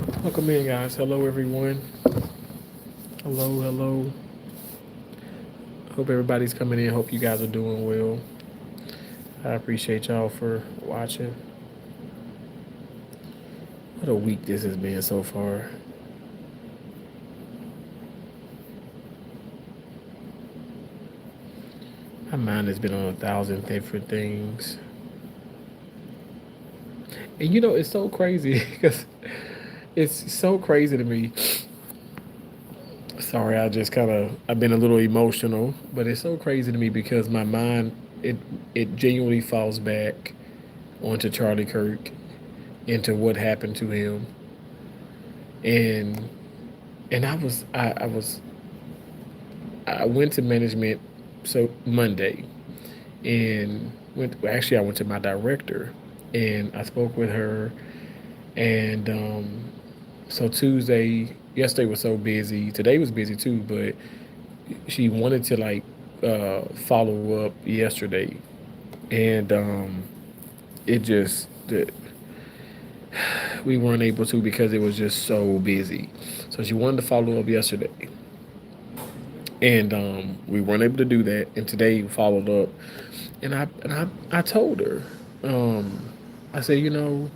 Welcome in, guys. Hello, everyone. Hello, hello. Hope everybody's coming in. Hope you guys are doing well. I appreciate y'all for watching. What a week this has been so far. My mind has been on a thousand different things. And it's so crazy because it's so crazy to me. Sorry, I've been a little emotional, but it's so crazy to me because my mind it it genuinely falls back onto Charlie Kirk, into what happened to him, and I went to management so Monday, and I went to my director, and I spoke with her, and so yesterday was so busy. Today was busy too, but she wanted to like follow up yesterday, and it just we weren't able to because it was just so busy. So she wanted to follow up yesterday, and we weren't able to do that. And today we followed up, and I told her, I said,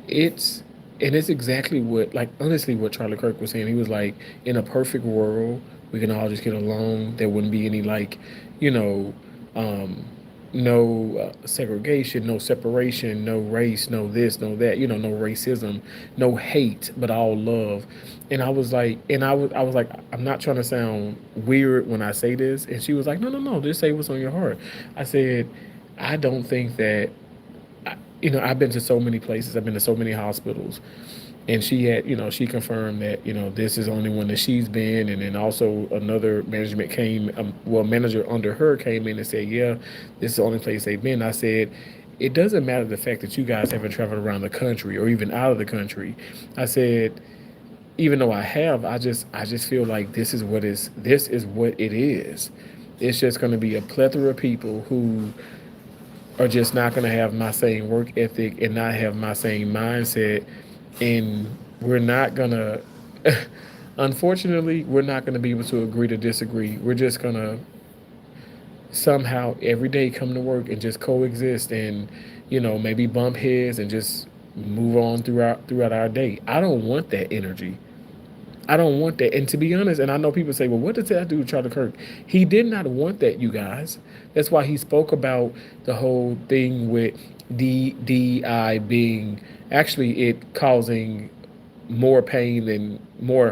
it's and it's exactly what, like, honestly, what Charlie Kirk was saying. He was like, in a perfect world, we can all just get along. There wouldn't be any like, you know, um, no segregation, no separation, no race, no this, no that. No racism, no hate, but all love. And I was like, I was like, I'm not trying to sound weird when I say this. And she was like, no, no, no, just say what's on your heart. I said, I don't think that I've been to so many places. I've been to so many hospitals, and she confirmed that this is the only one that she's been, and then also another manager under her came in and said, yeah, this is the only place they've been. I said, it doesn't matter the fact that you guys haven't traveled around the country or even out of the country. I said, even though I have, I just feel like this is what it is. It's just going to be a plethora of people who are just not going to have my same work ethic and not have my same mindset. And we're not going to, unfortunately, we're not going to be able to agree to disagree. We're just going to somehow every day come to work and just coexist and, maybe bump heads and just move on throughout our day. I don't want that energy. I don't want that. And to be honest, and I know people say, well, what does that do to Charlie Kirk? He did not want that, you guys. That's why he spoke about the whole thing with DDI being actually it causing more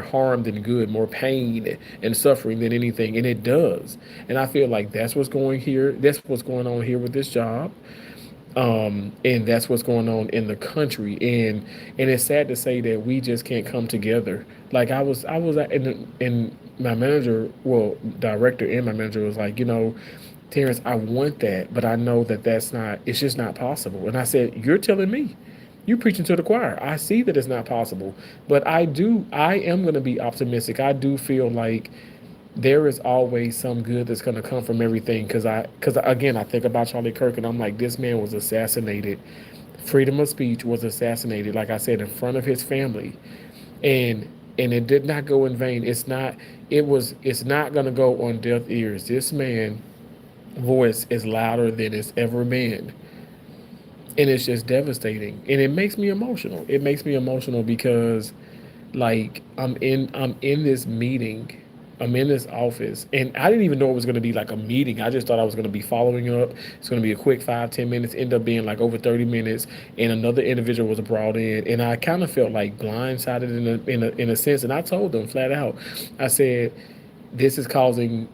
harm than good, more pain and suffering than anything. And it does. And I feel like that's what's going here. That's what's going on here with this job, and that's what's going on in the country. And it's sad to say that we just can't come together. Like I was and my manager, well, director and my manager was like, Terrence, I want that, but I know that that's not, it's just not possible. And I said, you're telling me, you preaching to the choir. I see that it's not possible, but I am going to be optimistic. I do feel like there is always some good that's going to come from everything, because again, I think about Charlie Kirk and I'm like, this man was assassinated. Freedom of speech was assassinated, like I said, in front of his family, and it did not go in vain. It's not going to go on deaf ears. This man voice is louder than it's ever been, and it's just devastating, and it makes me emotional. It makes me emotional because, like, I'm in this meeting, I'm in this office, and I didn't even know it was going to be like a meeting. I just thought I was going to be following up. It's going to be a quick 5-10 minutes. End up being like over 30 minutes, and another individual was brought in, and I kind of felt like blindsided in a sense. And I told them flat out, I said, this is causing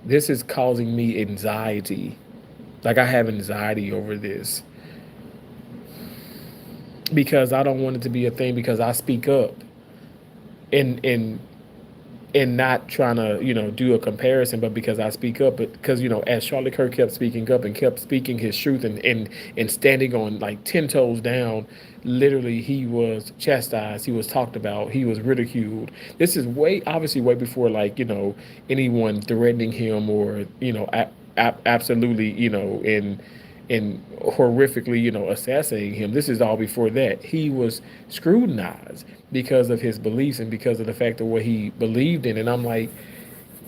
me anxiety. Like, I have anxiety over this because I don't want it to be a thing, because I speak up, and not trying to do a comparison, but because I speak up. But because as Charlie Kirk kept speaking up and kept speaking his truth, and standing on like 10 toes down, literally he was chastised, he was talked about, he was ridiculed. This is way obviously way before, like, anyone threatening him, or absolutely, and horrifically, assassinating him. This is all before that. He was scrutinized because of his beliefs and because of the fact of what he believed in. And I'm like,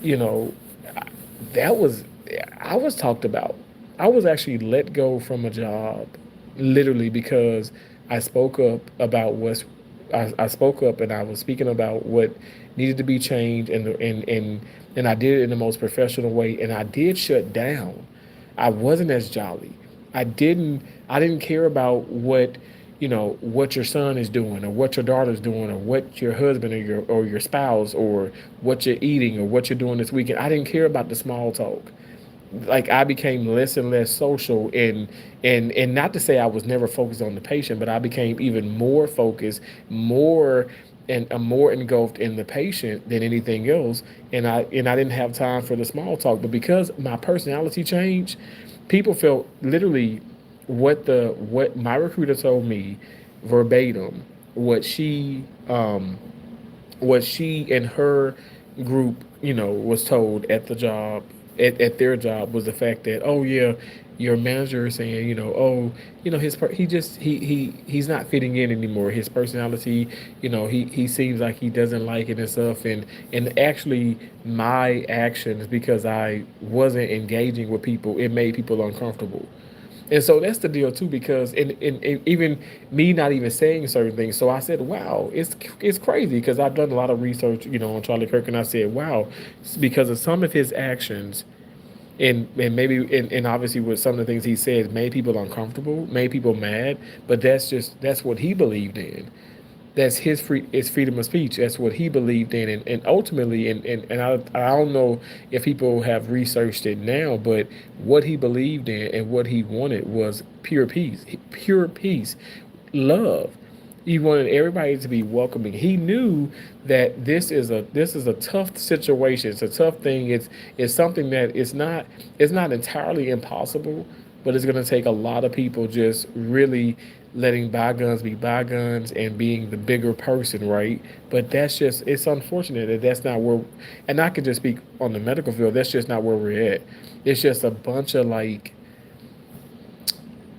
you know, that was I was talked about. I was actually let go from a job, literally because I spoke up about I spoke up and I was speaking about what needed to be changed, and I did it in the most professional way, and I did shut down. I wasn't as jolly. I didn't care about what your son is doing or what your daughter's doing or what your husband or your spouse or what you're eating or what you're doing this weekend. I didn't care about the small talk. Like I became less and less social, and not to say I was never focused on the patient, but I became even more focused, more and more engulfed in the patient than anything else. And I didn't have time for the small talk. But because my personality changed, people felt literally what my recruiter told me verbatim, what she and her group, was told at the job, at their job, was the fact that, oh yeah, your manager is saying, oh, he's not fitting in anymore. His personality, he seems like he doesn't like it and stuff. And actually, my actions, because I wasn't engaging with people, it made people uncomfortable. And so that's the deal too, because and even me not even saying certain things. So I said, "Wow, it's crazy," because I've done a lot of research, on Charlie Kirk, and I said, "Wow," it's because of some of his actions, and maybe and obviously with some of the things he said, made people uncomfortable, made people mad. But that's what he believed in. That's his freedom of speech. That's what he believed in, and ultimately, and I don't know if people have researched it now, but what he believed in and what he wanted was pure peace, love. He wanted everybody to be welcoming. He knew that this is a tough situation. It's a tough thing. It's something that it's not entirely impossible, but it's going to take a lot of people just really letting bygones be bygones and being the bigger person, right? But it's unfortunate that that's not where, and I can just speak on the medical field, that's just not where we're at. It's just a bunch of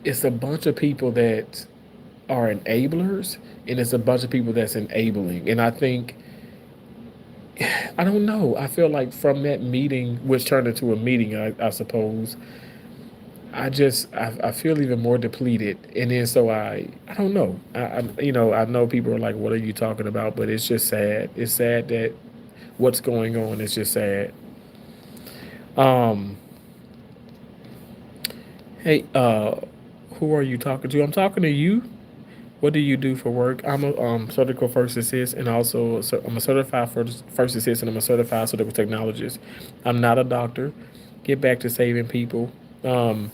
it's a bunch of people that are enablers, and it's a bunch of people that's enabling. And I think, I don't know, I feel like from that meeting, which turned into a meeting, I suppose, I feel even more depleted. And then so I don't know. I know people are like, what are you talking about? But it's just sad. It's sad that what's going on is just sad. Um, hey, who are you talking to? I'm talking to you. What do you do for work? I'm a surgical first assist, and also I'm a certified first assist, and I'm a certified surgical technologist. I'm not a doctor. Get back to saving people. Um,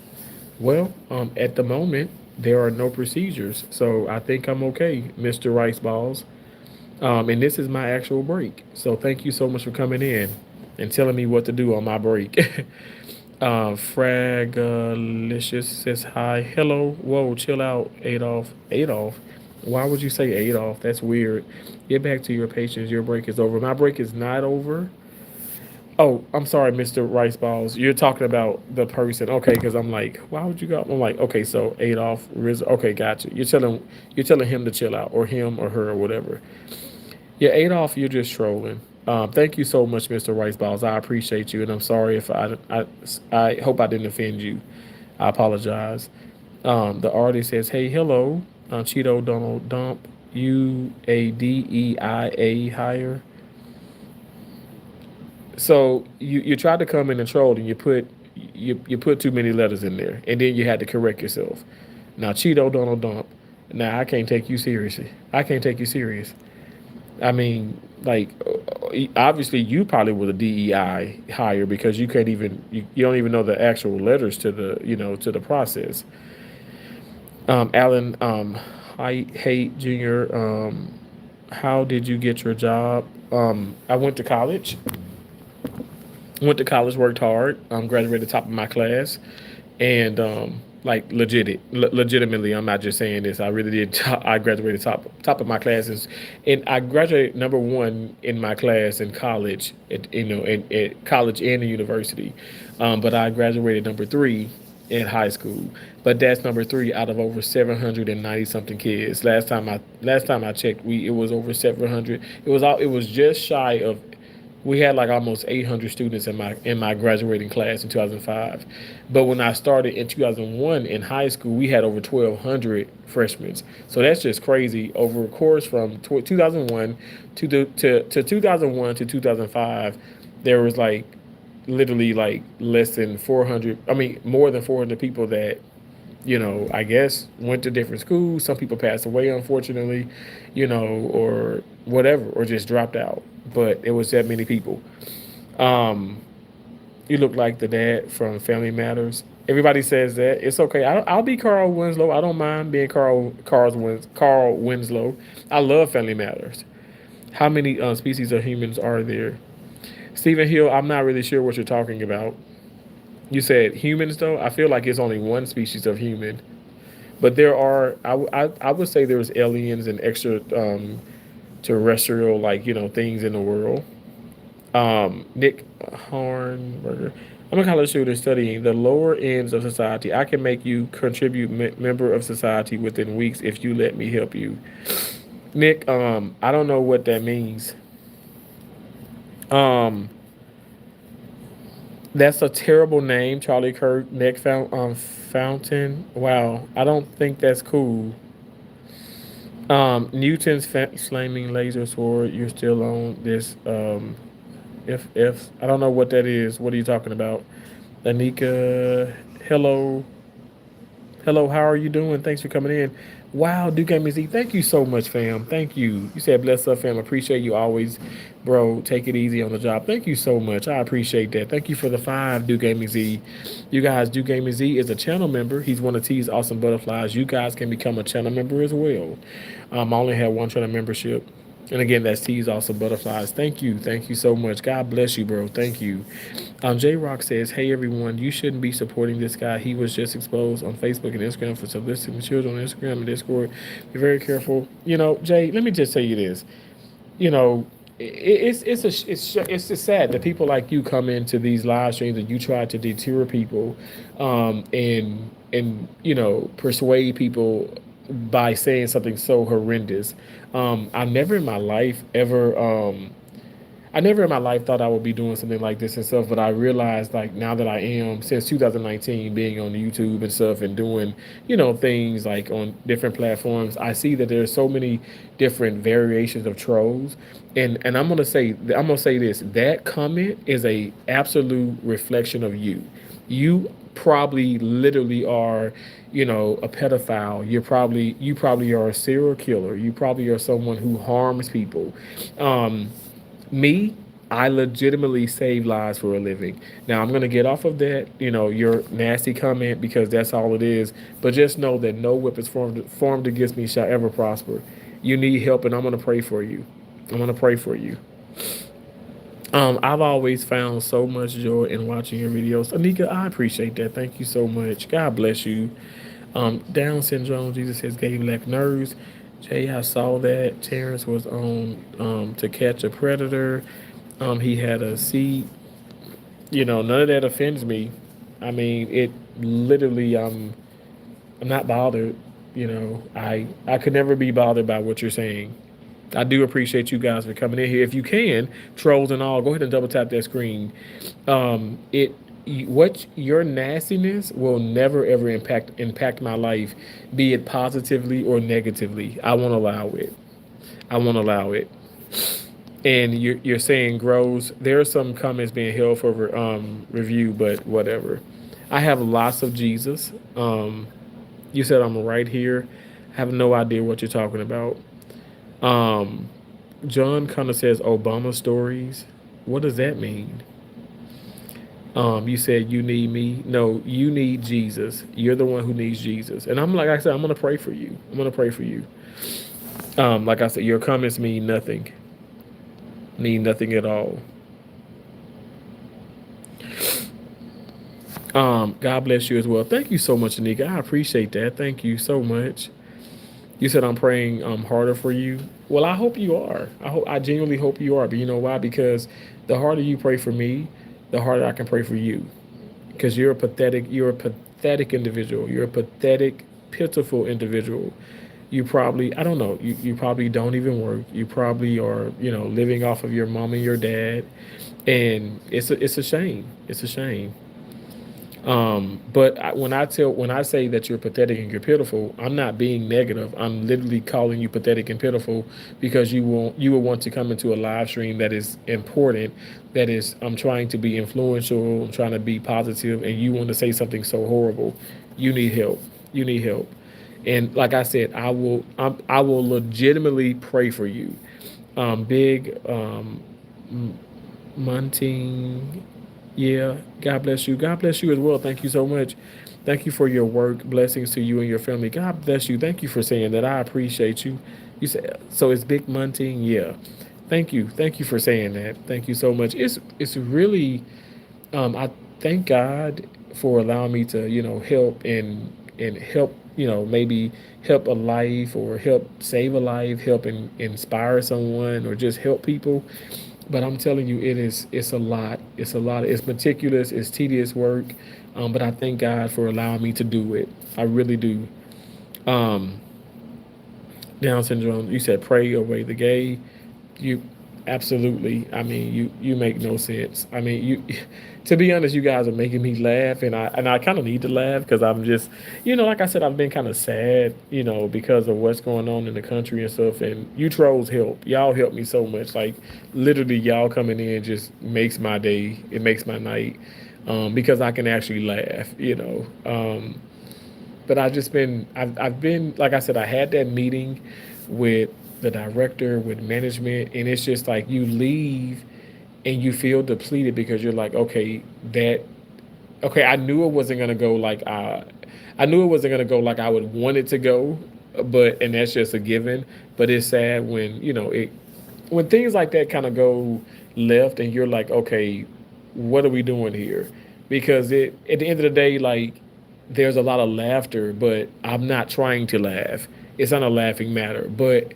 at the moment, there are no procedures, so I think I'm okay, Mr. Rice Balls. And this is my actual break. So thank you so much for coming in and telling me what to do on my break. Fragalicious says hi. Hello. Whoa, chill out, Adolf. Adolf? Why would you say Adolf? That's weird. Get back to your patients. Your break is over. My break is not over. Oh, I'm sorry, Mr. Rice Balls. You're talking about the person. Okay, because I'm like, why would you go? I'm like, okay, so Adolf Riz. Okay, gotcha. You're telling him to chill out, or him, or her, or whatever. Yeah, Adolf, you're just trolling. Thank you so much, Mr. Rice Balls. I appreciate you, and I'm sorry if I hope I didn't offend you. I apologize. The artist says, "Hey, hello, Cheeto Donald Dump, UADEIA higher." So you tried to come in and troll, and you put too many letters in there, and then you had to correct yourself. Now, Cheeto Donald Dump. Now I can't take you seriously. I can't take you serious. I mean, like, obviously you probably was a DEI hire because you don't even know the actual letters to the process. Alan, I hate Junior. How did you get your job? I went to college. Went to college, worked hard, graduated top of my class, and like legitimately, I'm not just saying this. I really did. I graduated top of my classes, and I graduated number one in my class in college. At college and the university, but I graduated number three in high school, but that's number three out of over 790 something kids. Last time I checked, we it was over 700. It was just shy of. We had like almost 800 students in my graduating class in 2005, but when I started in 2001 in high school, we had over 1,200 freshmen. So that's just crazy. Over a course from 2001 to 2001 to 2005, there was like literally like less than 400, I mean more than 400 people that, I guess went to different schools. Some people passed away, unfortunately, or whatever, or just dropped out. But it was that many people. um you look like the dad from Family Matters. Everybody says that. It's okay. I'll be Carl Winslow. I don't mind being Carl Winslow. I love Family Matters. How many species of humans are there? Stephen Hill, I'm not really sure what you're talking about. You said humans, though. I feel like it's only one species of human, but there are. I would say there's aliens and extra terrestrial, like things in the world. Nick Hornberger. I'm a college student studying the lower ends of society. I can make you contribute member of society within weeks if you let me help you. Nick, I don't know what that means. Um, that's a terrible name, Charlie Kirk. Fountain. Wow, I don't think that's cool. Newton's flaming laser sword. You're still on this. If I don't know what that is. What are you talking about? Anika, hello. Hello, how are you doing? Thanks for coming in. Wow, Duke Z, thank you so much, fam. Thank you. You said bless up, fam. Appreciate you always, bro. Take it easy on the job. Thank you so much. I appreciate that. Thank you for the five, Duke Z. You guys, Duke Z is a channel member. He's one of T's awesome butterflies. You guys can become a channel member as well. I only have one channel membership. And again, that's T's awesome butterflies. Thank you. Thank you so much. God bless you, bro. Thank you. J Rock says, hey, everyone, you shouldn't be supporting this guy. He was just exposed on Facebook and Instagram for soliciting children on Instagram and Discord. Be very careful. Jay, let me just tell you this. You know, it's just sad that people like you come into these live streams and you try to deter people, and persuade people by saying something so horrendous. I never in my life ever I never in my life thought I would be doing something like this and stuff, but I realized, like, now that I am, since 2019, being on YouTube and stuff and doing, things like on different platforms, I see that there's so many different variations of trolls. And I'm gonna say this, that comment is a absolute reflection of you. You probably literally are, a pedophile. You probably are a serial killer. You probably are someone who harms people. Um, Me, I legitimately save lives for a living. Now I'm gonna get off of that, your nasty comment, because that's all it is. But just know that no weapons formed against me shall ever prosper. You need help, and I'm gonna pray for you. I'm gonna pray for you. I've always found so much joy in watching your videos. Anika, I appreciate that. Thank you so much. God bless you. Down syndrome, Jesus says, gave lack nerves. Jay, I saw that. Terrence was on To Catch a Predator. He had a seat. None of that offends me. I mean, it literally, I'm not bothered. I could never be bothered by what you're saying. I do appreciate you guys for coming in here. If you can, trolls and all, go ahead and double tap that screen. It what your nastiness will never ever impact my life, be it positively or negatively. I won't allow it. I won't allow it. And you're saying grows. There are some comments being held for review, but whatever. I have lots of Jesus. You said I'm right here. I have no idea what you're talking about. Um, John kind of says Obama stories. What does that mean? You said you need me. No, you need Jesus. You're the one who needs Jesus. And I'm like I said, I'm gonna pray for you. I'm gonna pray for you. Like I said, your comments mean nothing. Mean nothing at all. God bless you as well. Thank you so much, Anika. I appreciate that. Thank you so much. You said I'm praying harder for you. Well, I hope you are. I genuinely hope you are. But you know why? Because the harder you pray for me, the harder I can pray for you. Because you're a pathetic individual. You're a pathetic, pitiful individual. You probably, I don't know, you probably don't even work. You probably are, living off of your mom and your dad. And it's a shame. It's a shame. But when I say that you're pathetic and you're pitiful, I'm not being negative. I'm literally calling you pathetic and pitiful because you will want to come into a live stream that is important, that is I'm trying to be influential, I'm trying to be positive, and you want to say something so horrible. You need help. You need help. And like I said, I will legitimately pray for you. Big Munting. Yeah, God bless you. God bless you as well. Thank you so much. Thank you for your work. Blessings to you and your family. God bless you. Thank you for saying that. I appreciate you. You said so. It's Big Munting. Yeah. Thank you. Thank you for saying that. Thank you so much. It's really. I thank God for allowing me to help and help maybe help a life or help save a life, help inspire someone or just help people. But I'm telling you, it's a lot. It's a lot. It's meticulous. It's tedious work. But I thank God for allowing me to do it. I really do. Um, Down syndrome. You said pray away the gay. You absolutely. I mean, you make no sense. I mean, you. To be honest, you guys are making me laugh, and I kind of need to laugh because I'm just, like I said, I've been kind of sad, because of what's going on in the country and stuff. And you trolls help. Y'all help me so much. Like literally, y'all coming in just makes my day. It makes my night, because I can actually laugh. But I've been like I said, I had that meeting with the director, with management, and it's just like you leave and you feel depleted because you're like, that okay, I knew it wasn't gonna go like I knew it wasn't gonna go like I would want it to go, but and that's just a given. But it's sad when when things like that kind of go left and you're like, okay, what are we doing here? Because it at the end of the day, like there's a lot of laughter, but I'm not trying to laugh. It's not a laughing matter. But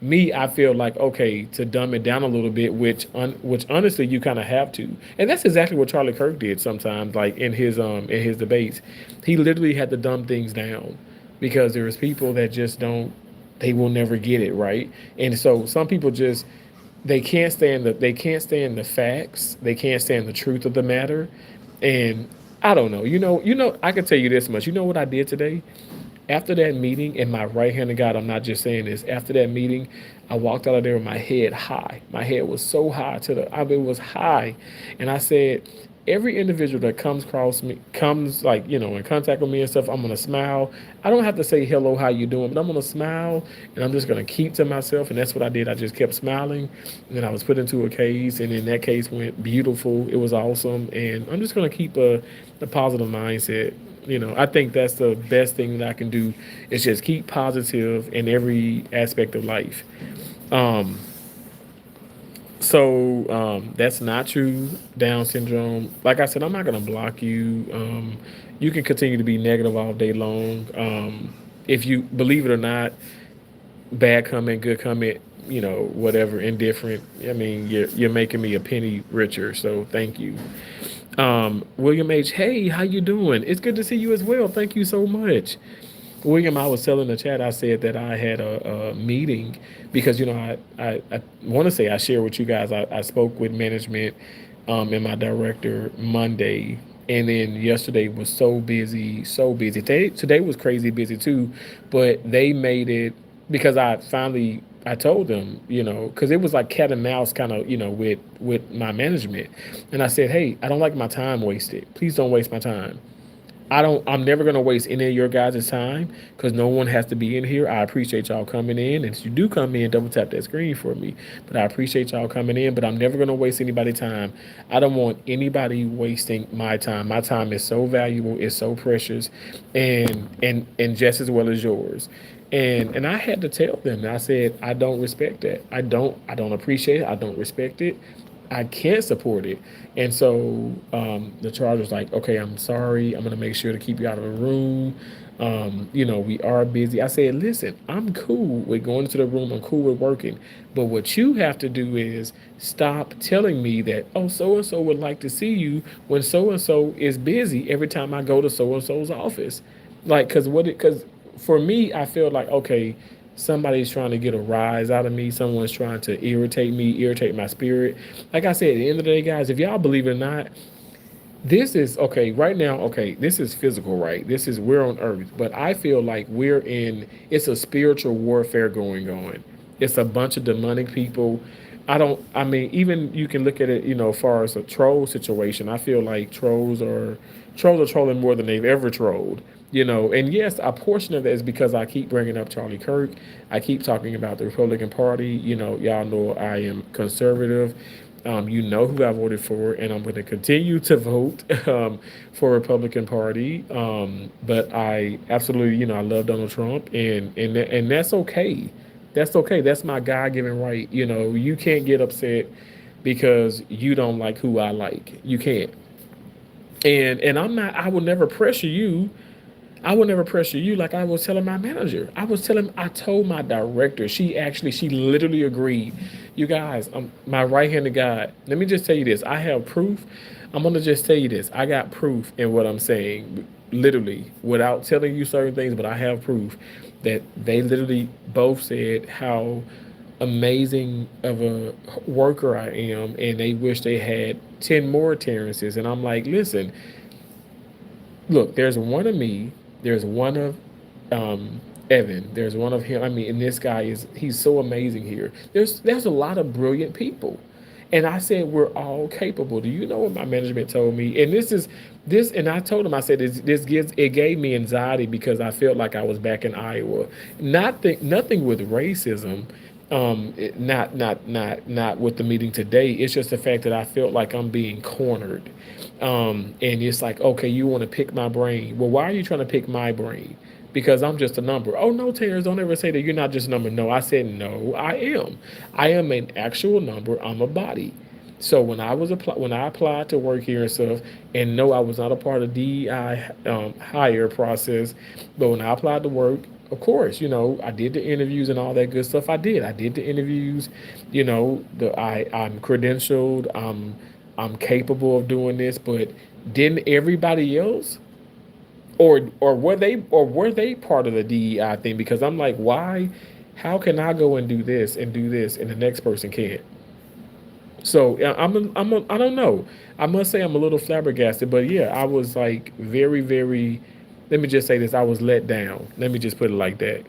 me, I feel like okay to dumb it down a little bit, which honestly you kind of have to, and that's exactly what Charlie Kirk did sometimes, like in his debates, he literally had to dumb things down because there's people that just don't, they will never get it right, and so some people just they can't stand the facts, they can't stand the truth of the matter, and I don't know, I can tell you this much, you know what I did today? After that meeting, and my right hand of God, I'm not just saying this. After that meeting, I walked out of there with my head high. My head was so high I mean, it was high, and I said, every individual that comes across me, comes like in contact with me and stuff, I'm gonna smile. I don't have to say hello, how you doing, but I'm gonna smile, and I'm just gonna keep to myself, and that's what I did. I just kept smiling, and then I was put into a case, and then that case went beautiful. It was awesome, and I'm just gonna keep a positive mindset. I think that's the best thing that I can do is just keep positive in every aspect of life. Um, that's not true. Down syndrome. Like I said, I'm not gonna block you. You can continue to be negative all day long. If you believe it or not, bad comment, good comment, whatever, indifferent. I mean, you're making me a penny richer. So thank you. William H. Hey, how you doing? It's good to see you as well. Thank you so much. William, I was telling the chat, I said that I had a meeting because, I want to say I shared with you guys, I spoke with management and my director Monday. And then yesterday was so busy, so busy. Today was crazy busy too, but they made it because I told them, because it was like cat and mouse kind of, with my management. And I said, hey, I don't like my time wasted. Please don't waste my time. I'm never gonna waste any of your guys' time because no one has to be in here. I appreciate y'all coming in, and if you do come in, double tap that screen for me. But I appreciate y'all coming in, but I'm never gonna waste anybody's time. I don't want anybody wasting my time. My time is so valuable, it's so precious, and just as well as yours. And I had to tell them. I said I don't respect that. I don't appreciate it. I don't respect it. I can't support it. And so the charge like, okay, I'm sorry. I'm gonna make sure to keep you out of the room. We are busy. I said, listen, I'm cool with going into the room. I'm cool with working. But what you have to do is stop telling me that, oh, so and so would like to see you when so and so is busy every time I go to so and so's office. Like, because for me, I feel like, okay, somebody's trying to get a rise out of me. Someone's trying to irritate me, irritate my spirit. Like I said, at the end of the day, guys, if y'all believe it or not, this is okay right now. Okay, this is physical, right? This is we're on earth, but I feel like it's a spiritual warfare going on. It's a bunch of demonic people. I mean, even you can look at it, as far as a troll situation. I feel like trolls are trolling more than they've ever trolled. And yes, a portion of that is because I keep bringing up Charlie Kirk. I keep talking about the Republican Party. Y'all know I am conservative. You know who I voted for, and I'm going to continue to vote for Republican Party. But I absolutely, I love Donald Trump, and that's okay. That's okay. That's my God-given right. You can't get upset because you don't like who I like. You can't. And I'm not. I will never pressure you. I will never pressure you like I was telling my manager. I told my director. She literally agreed. You guys, my right handed guy. Let me just tell you this. I have proof. I'm gonna just tell you this. I got proof in what I'm saying, literally, without telling you certain things. But I have proof that they literally both said how amazing of a worker I am, and they wish they had 10 more Terrences. And I'm like, listen, look, there's one of me, there's one of Evan, there's one of him. I mean, and this guy he's so amazing here. There's a lot of brilliant people. And I said we're all capable. Do you know what my management told me? And and I told him, I said it gave me anxiety because I felt like I was back in Iowa. Nothing with racism, not with the meeting today. It's just the fact that I felt like I'm being cornered. And it's like, okay, you want to pick my brain. Well, why are you trying to pick my brain? Because I'm just a number. Oh no, Terrence, don't ever say that you're not just a number. No, I said no, I am. I am an actual number. I'm a body. So when I applied to work here and stuff, and no, I was not a part of DEI hire process, but when I applied to work, of course, I did the interviews and all that good stuff. I did the interviews. I'm credentialed. I'm capable of doing this, but didn't everybody else? Or were they part of the DEI thing? Because I'm like, why? How can I go and do this, and the next person can't? So I don't know. I must say I'm a little flabbergasted, but yeah, I was like very, very. Let me just say this: I was let down. Let me just put it like that.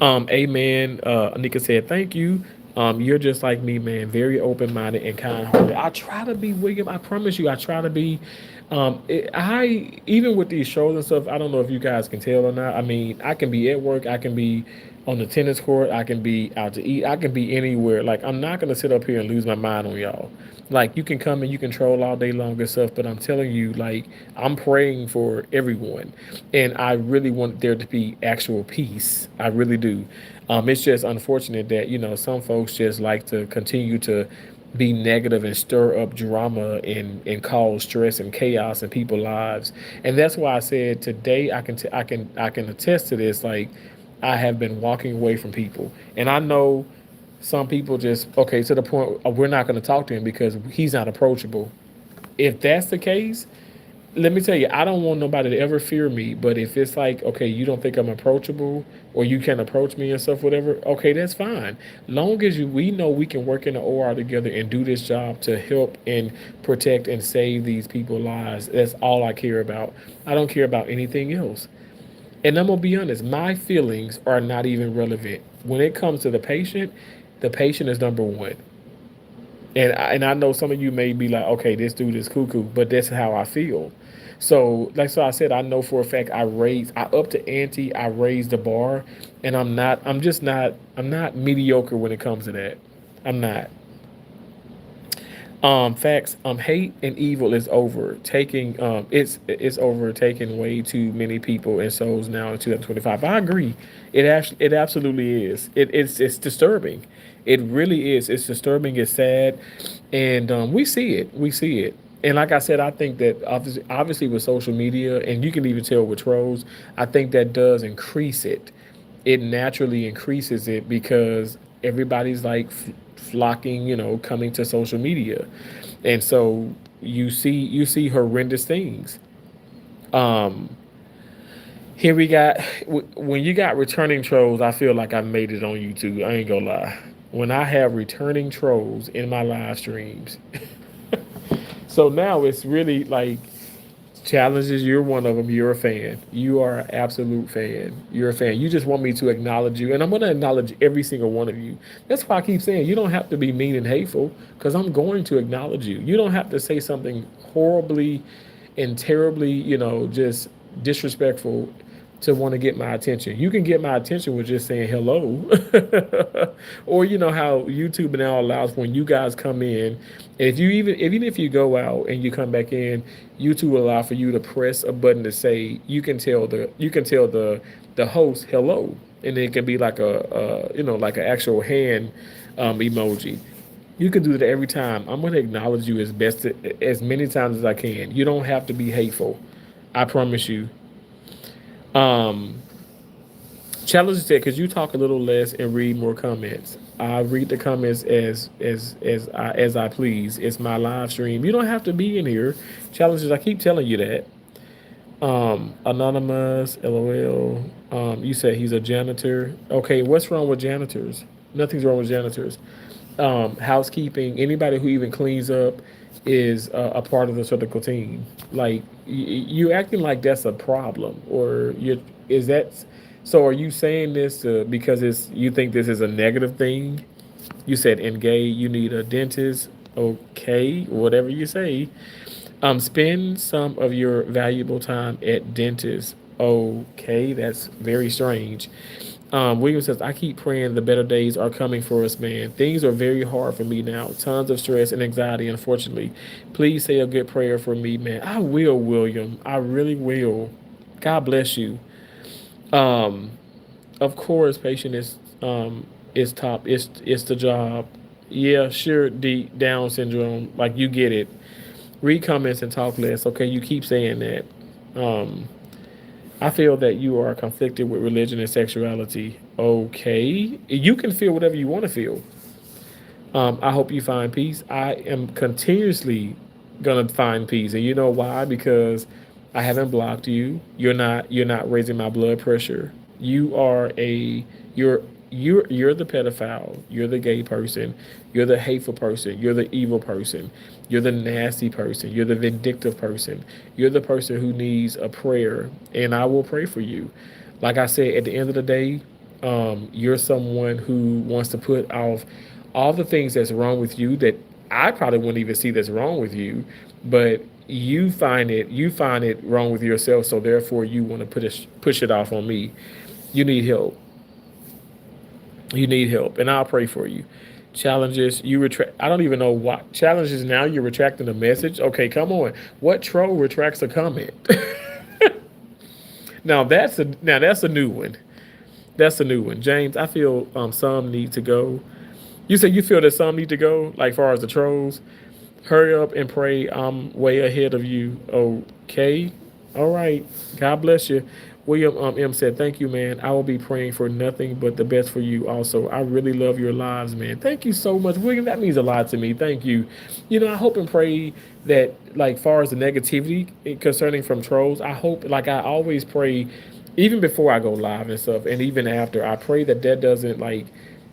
Amen. Anika said, "Thank you. You're just like me, man. Very open-minded and kind-hearted. I try to be, William. I promise you, I try to be. I even with these shows and stuff. I don't know if you guys can tell or not. I mean, I can be at work. I can be on the tennis court. I can be out to eat. I can be anywhere. Like I'm not gonna sit up here and lose my mind on y'all. Like you can come and you can troll all day long and stuff, but I'm telling you, like I'm praying for everyone, and I really want there to be actual peace. I really do. It's just unfortunate that some folks just like to continue to be negative and stir up drama and cause stress and chaos in people's lives. And that's why I said today I can attest to this. Like I have been walking away from people, and I know some people just okay to the point we're not going to talk to him because he's not approachable. If that's the case, let me tell you, I don't want nobody to ever fear me. But if it's like, okay, you don't think I'm approachable or you can approach me and stuff, whatever, okay, that's fine. Long as we know we can work in the OR together and do this job to help and protect and save these people's lives. That's all I care about. I don't care about anything else. And I'm gonna be honest, my feelings are not even relevant. When it comes to the patient is number one. And I know some of you may be like, okay, this dude is cuckoo, but that's how I feel. So I said, I know for a fact I upped the ante, I raised the bar, and I'm not mediocre when it comes to that. I'm not. Facts. Hate and evil is overtaking. It's overtaking way too many people and souls now in 2025. I agree. It absolutely is. It's disturbing. It really is. It's disturbing. It's sad, and we see it. We see it. And like I said, I think that obviously with social media, and you can even tell with trolls, I think that does increase it. It naturally increases it because everybody's like flocking, coming to social media, and so you see horrendous things. Um, Here we got when you got returning trolls. I feel like I made it on YouTube. I ain't gonna lie. When I have returning trolls in my live streams, so now it's really like challenges. You're one of them. You're a fan. You are an absolute fan. You're a fan. You just want me to acknowledge you, and I'm going to acknowledge every single one of you. That's why I keep saying you don't have to be mean and hateful, because I'm going to acknowledge you. You don't have to say something horribly and terribly, just disrespectful to want to get my attention. You can get my attention with just saying hello. Or how YouTube now allows when you guys come in, and if you even if you go out and you come back in, YouTube will allow for you to press a button to say you can tell the host hello, and it can be like like an actual hand emoji. You can do that every time. I'm going to acknowledge you as many times as I can. You don't have to be hateful. I promise you. Um, Challenge said, "Could you talk a little less and read more comments?" I read the comments as I please. It's my live stream. You don't have to be in here. Challenges. I keep telling you that. Anonymous, LOL. You said he's a janitor. Okay, what's wrong with janitors? Nothing's wrong with janitors. Housekeeping, anybody who even cleans up is a part of the surgical team. Like you acting like that's a problem, or you is that? So are you saying this because you think this is a negative thing? You said engage. You need a dentist. Okay, whatever you say. Spend some of your valuable time at dentists. Okay, that's very strange. William says, I keep praying the better days are coming for us, man. Things are very hard for me now. Tons of stress and anxiety, unfortunately. Please say a good prayer for me, man. I will, William. I really will. God bless you. Um, of course, patient is top. It's the job. Yeah, sure. D Down syndrome, like you get it. Read comments and talk less. Okay, you keep saying that. Um, I feel that you are conflicted with religion and sexuality. Okay, you can feel whatever you want to feel. I hope you find peace. I am continuously gonna find peace, and you know why? Because I haven't blocked you. You're not raising my blood pressure. You are a you're you're the pedophile. You're the gay person. You're the hateful person. You're the evil person. You're the nasty person. You're the vindictive person. You're the person who needs a prayer, and I will pray for you. Like I said, at the end of the day, you're someone who wants to put off all the things that's wrong with you that I probably wouldn't even see that's wrong with you, but you find it wrong with yourself, so therefore you want to push it off on me. You need help. You need help, and I'll pray for you. Challenges you retract. I don't even know what challenges. Now you're retracting the message. Okay, come on. What troll retracts a comment? Now that's a new one. That's a new one, James. I feel some need to go. You said you feel that some need to go, like far as the trolls. Hurry up and pray. I'm way ahead of you. Okay. All right. God bless you. William M said, thank you, man. I will be praying for nothing but the best for you also. I really love your lives, man. Thank you so much. William, that means a lot to me. Thank you. I hope and pray that, like, far as the negativity concerning from trolls, I hope, like, I always pray, even before I go live and stuff, and even after, I pray that that doesn't, like,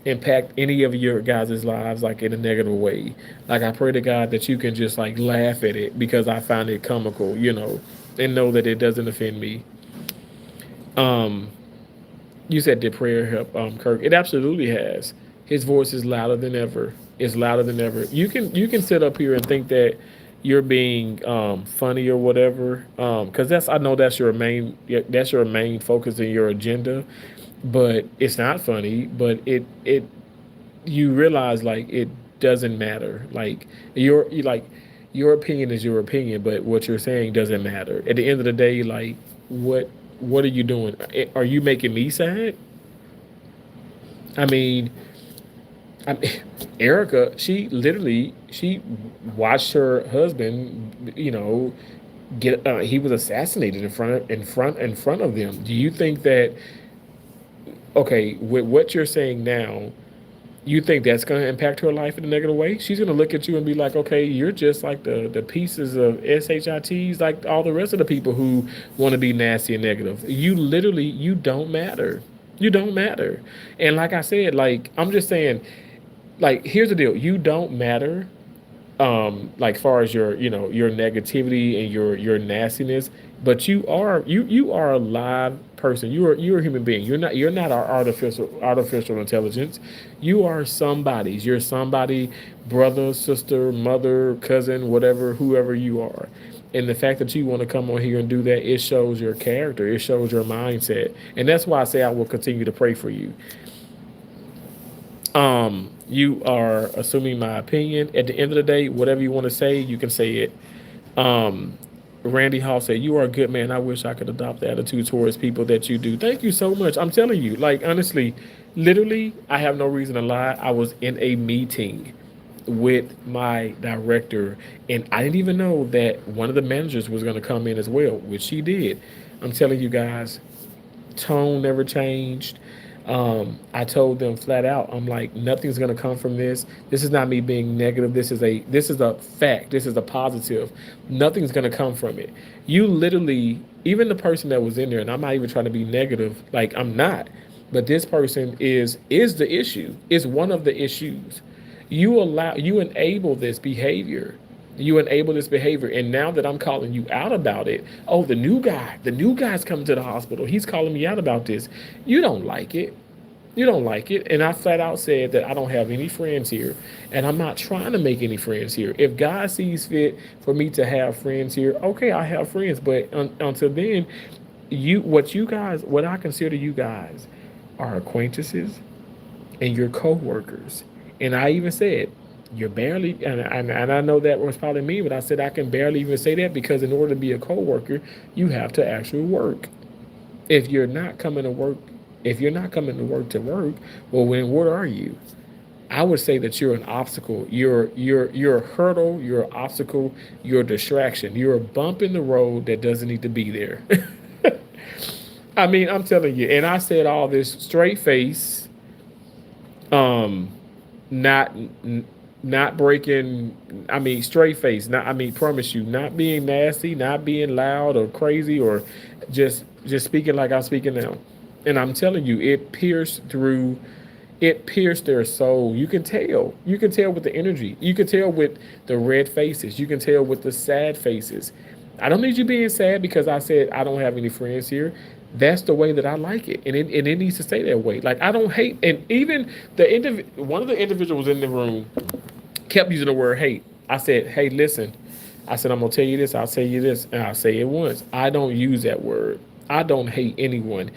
impact any of your guys' lives like in a negative way. Like I pray to God that you can just like laugh at it because I find it comical, and know that it doesn't offend me. Um, you said did prayer help Kirk? It absolutely has. His voice is louder than ever. It's louder than ever. You can sit up here and think that you're being funny or whatever, because I know that's your main focus in your agenda, but it's not funny. But it you realize like it doesn't matter. Like your opinion is your opinion, but what you're saying doesn't matter. At the end of the day, like what what are you doing? Are you making me sad? I mean, I mean, Erica, she watched her husband, get he was assassinated in front of them. Do you think that okay, with what you're saying now, you think that's going to impact her life in a negative way? She's going to look at you and be like, okay, you're just like the pieces of shits, like all the rest of the people who want to be nasty and negative. You don't matter. You don't matter. And like I said, like I'm just saying, like here's the deal: you don't matter, like far as your your negativity and your nastiness, but you are a live person. You're a human being. You're not our artificial intelligence. You are somebody's. You're somebody, brother, sister, mother, cousin, whatever, whoever you are. And the fact that you want to come on here and do that, it shows your character, it shows your mindset. And that's why I say I will continue to pray for you. You are assuming my opinion. At the end of the day, whatever you want to say, you can say it. Um, Randy Hall said, "You are a good man. I wish I could adopt the attitude towards people that you do." Thank you so much. I'm telling you, like honestly, literally, I have no reason to lie. I was in a meeting with my director, and I didn't even know that one of the managers was going to come in as well, which she did. I'm telling you guys, tone never changed. I told them flat out, I'm like, nothing's gonna come from this. This is not me being negative. This is a fact. This is a positive. Nothing's gonna come from it. You literally, even the person that was in there, and I'm not even trying to be negative, like I'm not, but this person is the issue. Is one of the issues. You enable this behavior. You enable this behavior, and now that I'm calling you out about it, oh, the new guy's coming to the hospital. He's calling me out about this. You don't like it. You don't like it. And I flat out said that I don't have any friends here, and I'm not trying to make any friends here. If God sees fit for me to have friends here, okay, I have friends. But until then, what I consider you guys are acquaintances and your coworkers. And I even said, you're barely, and I know that was probably me, but I said I can barely even say that because in order to be a coworker, you have to actually work. If you're not coming to work, if you're not coming to work, well, then what are you? I would say that you're an obstacle. You're a hurdle. You're an obstacle. You're a distraction. You're a bump in the road that doesn't need to be there. I mean, I'm telling you, and I said all this straight face, um, not not breaking. I mean, straight face. Not. I mean, promise you, not being nasty, not being loud or crazy, or just speaking like I'm speaking now. And I'm telling you, it pierced their soul. You can tell. You can tell with the energy. You can tell with the red faces. You can tell with the sad faces. I don't need you being sad because I said I don't have any friends here. That's the way that I like it, and it needs to stay that way. Like I don't hate, and even one of the individuals in the room kept using the word hate. I said, hey, listen. I said I'm gonna tell you this. I'll tell you this, and I'll say it once. I don't use that word. I don't hate anyone.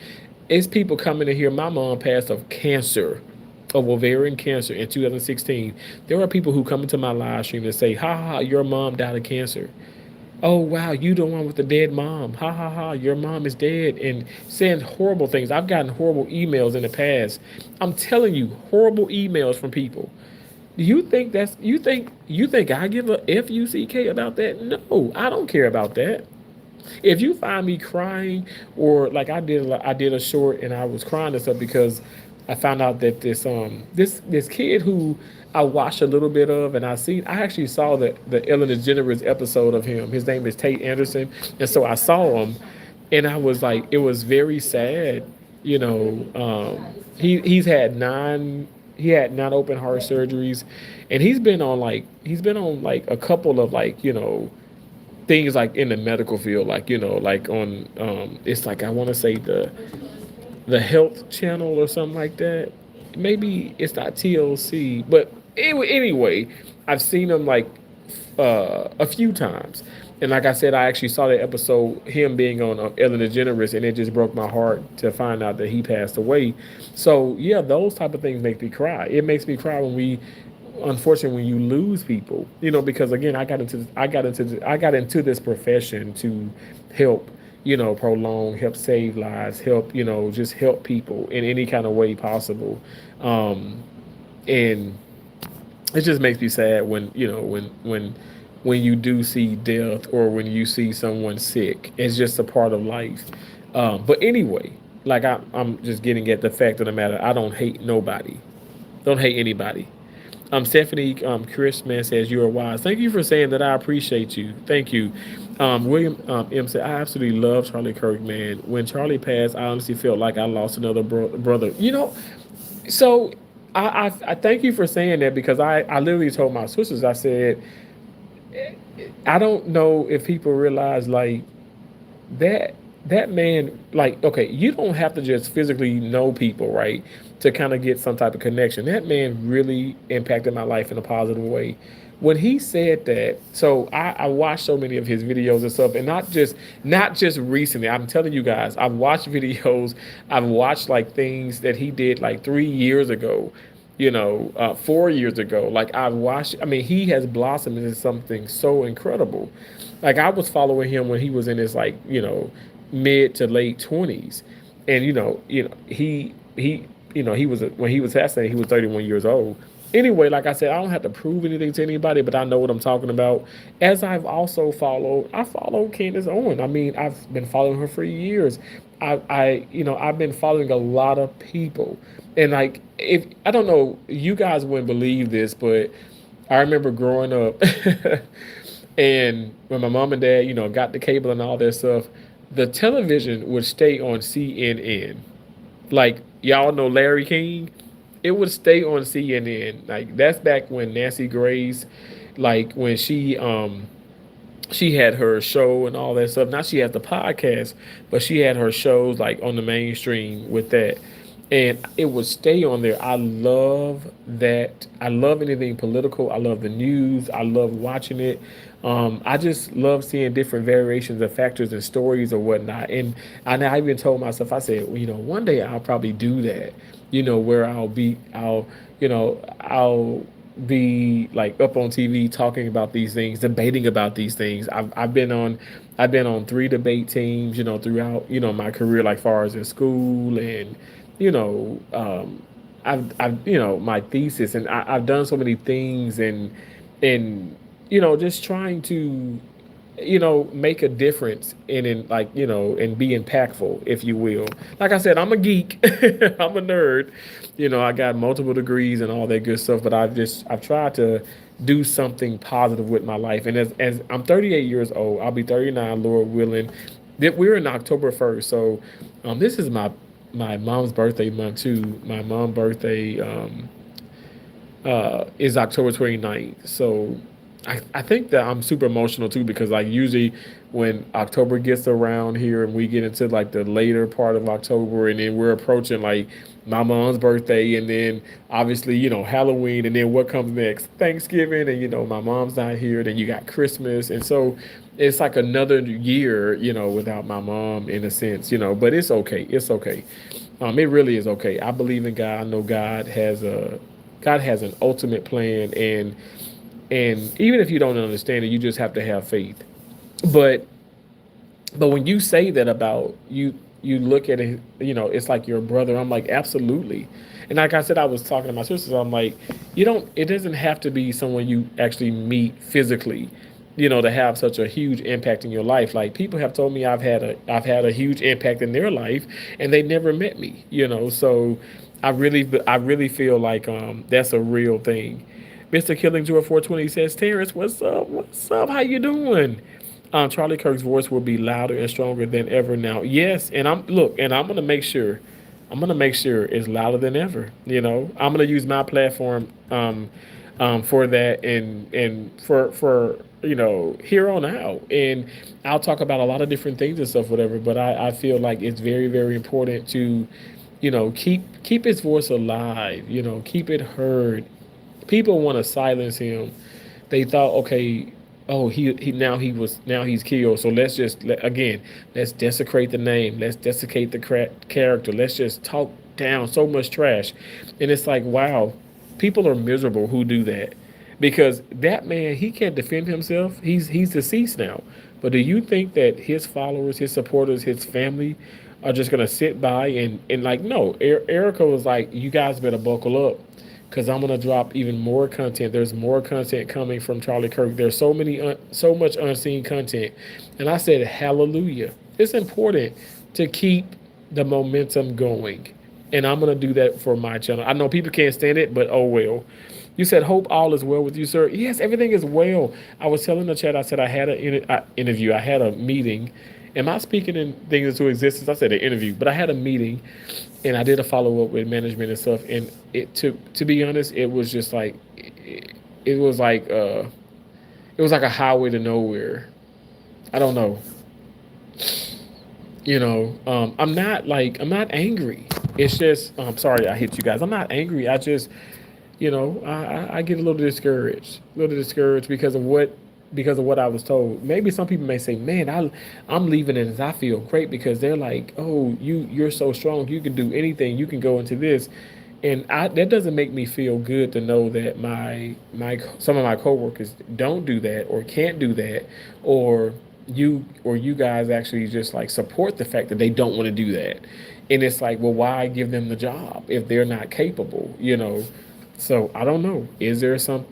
It's people coming in here. My mom passed of cancer, of ovarian cancer in 2016. There are people who come into my live stream and say, ha ha, your mom died of cancer. Oh wow, you the one with the dead mom. Ha ha ha, your mom is dead, and saying horrible things. I've gotten horrible emails in the past. I'm telling you, horrible emails from people. Do you think you think I give a fuck about that? No, I don't care about that. If you find me crying, or like I did a short and I was crying and stuff because I found out that this kid who I watched a little bit of, and I actually saw the Ellen DeGeneres episode of him. His name is Tate Anderson, and so I saw him, and I was like, it was very sad. He had nine open heart surgeries, and he's been on like a couple of like things like in the medical field, like like on it's like I want to say the health channel or something like that. Maybe it's not TLC, but anyway, I've seen him like a few times. And like I said, I actually saw that episode, him being on Ellen DeGeneres, and it just broke my heart to find out that he passed away. So yeah, those type of things make me cry. It makes me cry unfortunate when you lose people, because again, I got into this profession to help, prolong, help save lives, help, just help people in any kind of way possible. Um, and it just makes me sad when, when you do see death or when you see someone sick. It's just a part of life. But anyway, like I'm just getting at the fact of the matter. I don't hate nobody. Don't hate anybody. Stephanie Christman says you are wise. Thank you for saying that. I appreciate you. Thank you. William M said I absolutely love Charlie Kirk. Man, when Charlie passed, I honestly felt like I lost another brother. So I thank you for saying that because I literally told my sisters. I said I don't know if people realize like that that man, like, okay, you don't have to just physically know people, right, to kind of get some type of connection. That man really impacted my life in a positive way. When he said that, so I watched so many of his videos and stuff, and not just recently. I'm telling you guys, I've watched videos. I've watched like things that he did like 3 years ago, 4 years ago. Like I've watched. I mean, he has blossomed into something so incredible. Like I was following him when he was in his like mid to late 20s, and he was when he was assassinated, he was 31 years old. Anyway, like I said, I don't have to prove anything to anybody, but I know what I'm talking about. As I follow Candace Owen. I mean, I've been following her for years. I've been following a lot of people, and like, if I don't know, you guys wouldn't believe this, but I remember growing up, and when my mom and dad, got the cable and all that stuff, the television would stay on CNN. Like y'all know Larry King, it would stay on CNN. Like that's back when Nancy Grace, like when she had her show and all that stuff. Now she has the podcast, but she had her shows like on the mainstream with that. And it would stay on there. I love that. I love anything political. I love the news. I love watching it. I just love seeing different variations of factors and stories or whatnot. And I even told myself, I said, well, one day I'll probably do that. Where I'll be like up on TV talking about these things, debating about these things. I've been on three debate teams, throughout, my career, like far as in school and, you know, um, I've, my thesis and I've done so many things and, just trying to, make a difference in like, and be impactful, if you will. Like I said, I'm a geek, I'm a nerd. I got multiple degrees and all that good stuff, but I've tried to do something positive with my life. And as I'm 38 years old, I'll be 39, Lord willing. That we're in October 1st, so this is my mom's birthday month too. My mom's birthday is October 29th. So I think that I'm super emotional too because like usually when October gets around here and we get into like the later part of October and then we're approaching like my mom's birthday and then obviously Halloween and then what comes next, Thanksgiving, and my mom's not here, then you got Christmas, and so it's like another year without my mom in a sense, but it's okay, it's okay. It really is okay. I believe in God. I know God has an ultimate plan, and even if you don't understand it, you just have to have faith. But when you say that about you look at it, it's like your brother. I'm like, absolutely. And like I said, I was talking to my sisters. I'm like, it doesn't have to be someone you actually meet physically, to have such a huge impact in your life. Like people have told me I've had a huge impact in their life, and they never met me. So I really feel like that's a real thing. Mr. Killing Joy 420 says, Terrence, what's up? What's up? How you doing? Charlie Kirk's voice will be louder and stronger than ever now. Yes, and I'm gonna make sure. I'm gonna make sure it's louder than ever. I'm gonna use my platform for that and for here on out. And I'll talk about a lot of different things and stuff, whatever. But I feel like it's very, very important to, keep his voice alive. Keep it heard. People want to silence him. They thought, okay, oh, now he's killed. So again, let's desecrate the name. Let's desecrate the character. Let's just talk down so much trash. And it's like, wow. People are miserable who do that, because that man, he can't defend himself. He's deceased now. But do you think that his followers, his supporters, his family are just gonna sit by and like, no? Erica was like, you guys better buckle up, because I'm gonna drop even more content. There's more content coming from Charlie Kirk. There's so much unseen content, and I said, hallelujah. It's important to keep the momentum going, and I'm gonna do that for my channel. I know people can't stand it, but oh well. You said, hope all is well with you, sir. Yes, everything is well. I was telling the chat, I said I had an interview, I had a meeting. Am I speaking in things into existence? I said an interview, but I had a meeting, and I did a follow up with management and stuff. And it took, to be honest, it was just like, it was like, it was like a highway to nowhere. I don't know. I'm not angry. It's just, sorry I hit you guys. I'm not angry. I just, I get a little discouraged because of what I was told. Maybe some people may say, "Man, I'm leaving it as I feel great," because they're like, "Oh, you're so strong. You can do anything. You can go into this." And that doesn't make me feel good to know that my some of my coworkers don't do that or can't do that, or you guys actually just like support the fact that they don't want to do that. And it's like, well, why give them the job if they're not capable? So I don't know. Is there some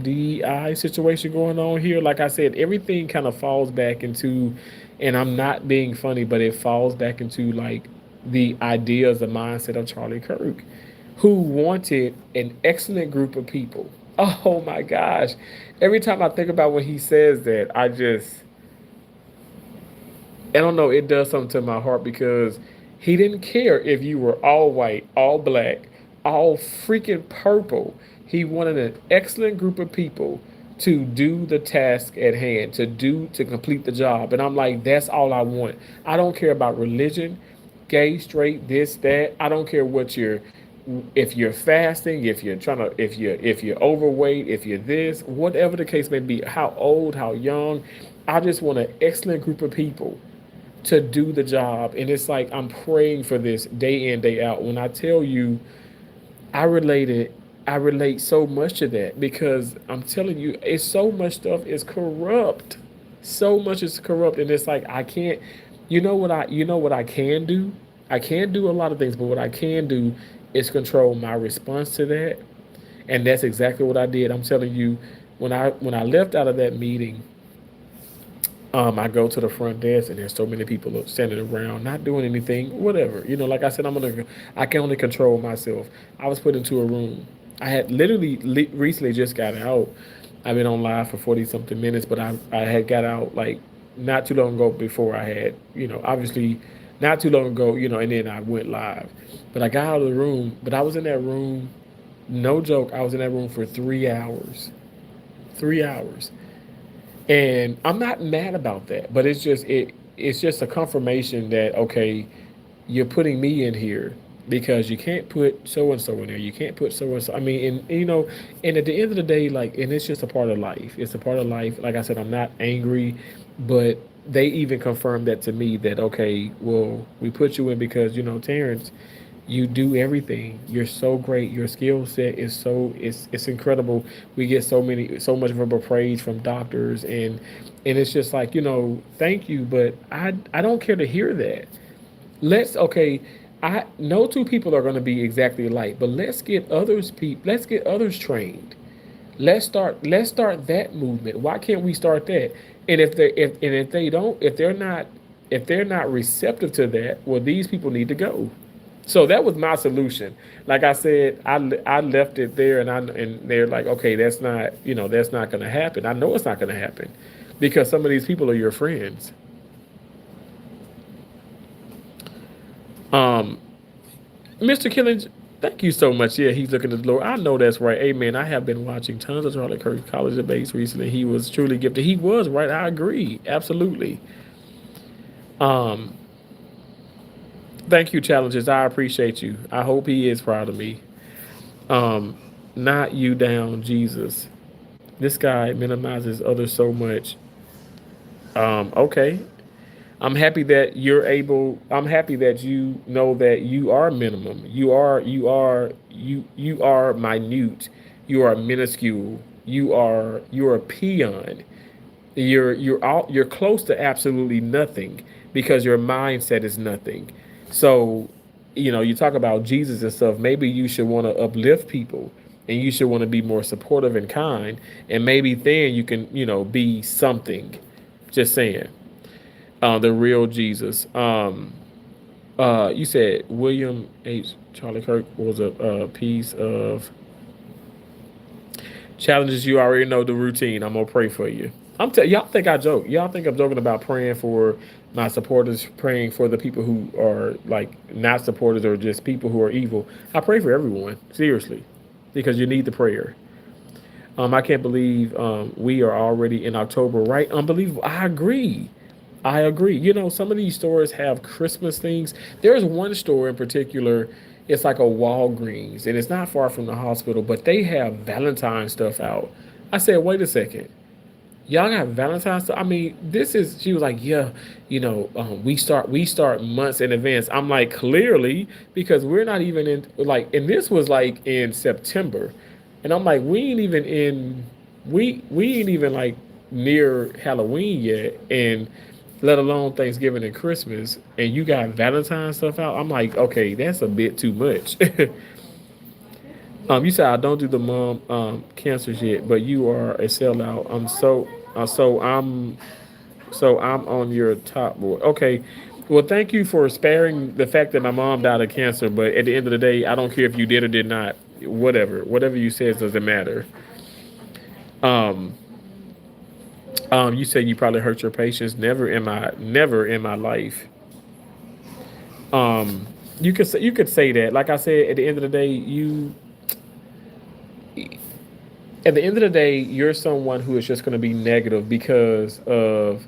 DEI situation going on here? Like I said, everything kind of falls back into, and I'm not being funny, but it falls back into like the ideas, the mindset of Charlie Kirk, who wanted an excellent group of people. Oh my gosh. Every time I think about when he says that, I don't know, it does something to my heart, because he didn't care if you were all white, all black, all freaking purple. He wanted an excellent group of people to do the task at hand, to complete the job. And I'm like, that's all I want. I don't care about religion, gay, straight, this, that. I don't care what you're, if you're fasting, if you're trying to, if you're overweight, if you're this, whatever the case may be, how old, how young. I just want an excellent group of people to do the job. And it's like, I'm praying for this day in, day out. When I tell you, I related I relate so much to that, because I'm telling you, it's so much stuff is corrupt. So much is corrupt, and it's like I can't. You know what I can do? I can't do a lot of things, but what I can do is control my response to that, and that's exactly what I did. I'm telling you, when I left out of that meeting, I go to the front desk, and there's so many people standing around, not doing anything, whatever. Like I said, I can only control myself. I was put into a room. I had literally recently just got out. I've been on live for 40 something minutes, but I had got out like not too long ago, before I had, obviously not too long ago, and then I went live. But I got out of the room, but I was in that room, no joke, I was in that room for 3 hours. 3 hours. And I'm not mad about that, but it's just a confirmation that, okay, you're putting me in here because you can't put so and so in there. You can't put so and so. I mean, and at the end of the day, like, and it's just a part of life. It's a part of life. Like I said, I'm not angry, but they even confirmed that to me, that, okay, well, we put you in because, Terrence, you do everything. You're so great. Your skill set is it's incredible. We get so much verbal praise from doctors, and it's just like, thank you, but I don't care to hear that. Okay, I no two people are going to be exactly alike, but let's get others trained. Let's start that movement. Why can't we start that? And if they don't, if they're not receptive to that, well, these people need to go. So that was my solution. Like I said, I left it there, and they're like, okay, that's not going to happen. I know it's not going to happen, because some of these people are your friends. Um, Mr. Killings, thank you so much. Yeah, he's looking at the Lord. I know that's right. Amen. I have been watching tons of Charlie Kirk college debates recently. He was truly gifted. He was right. I agree. Absolutely. Um, Thank you, challenges. I appreciate you. I hope he is proud of me. Um, Not you down, Jesus. This guy minimizes others so much. Okay. I'm happy that you're able. I'm happy that you know that you are minimum. You are minute. You are minuscule. You are a peon. You're close to absolutely nothing because your mindset is nothing. So, you talk about Jesus and stuff. Maybe you should want to uplift people, and you should want to be more supportive and kind, and maybe then you can be something. Just saying. The real Jesus. You said William H. Charlie Kirk was a piece of challenges. You already know the routine. I'm gonna pray for you. Y'all think I joke. Y'all think I'm joking about praying for my supporters, praying for the people who are like not supporters or just people who are evil. I pray for everyone, seriously, because you need the prayer. I can't believe we are already in October, right? Unbelievable. I agree. I agree. Some of these stores have Christmas things. There's one store in particular. It's like a Walgreens, and it's not far from the hospital, but they have Valentine stuff out. I said, wait a second. Y'all got Valentine's stuff? I mean, this is. She was like, yeah, we start months in advance. I'm like, clearly, because we're not even in like, and this was like in September, and I'm like, we ain't even like near Halloween yet, and let alone Thanksgiving and Christmas, and you got Valentine's stuff out. I'm like, okay, that's a bit too much. You said I don't do the mom cancers yet, but you are a sellout. I'm on your top board. Okay. Well, thank you for sparing the fact that my mom died of cancer, but at the end of the day, I don't care if you did or did not. Whatever you said doesn't matter. Um, you said you probably hurt your patients. Never in my life. Um, you could say that. Like I said, at the end of the day, you're someone who is just going to be negative because of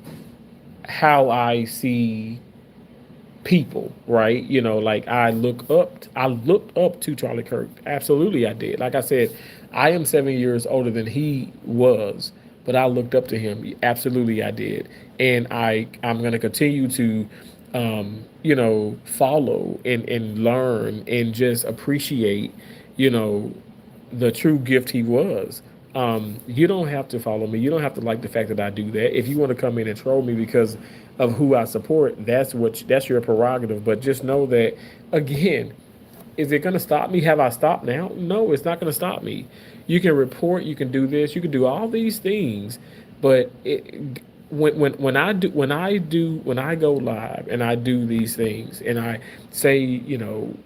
how I see people, right? Like I looked up to Charlie Kirk. Absolutely I did. Like I said, I am 7 years older than he was, but I looked up to him. Absolutely I did. And I'm gonna continue to follow and learn and just appreciate, you know, the true gift he was. You don't have to follow me. You don't have to like the fact that I do that. If you want to come in and troll me because of who I support, that's your prerogative. But just know that again, is it going to stop me? Have I stopped now? No, it's not going to stop me. You can report, you can do this, you can do all these things, but when I go live and I do these things and I say,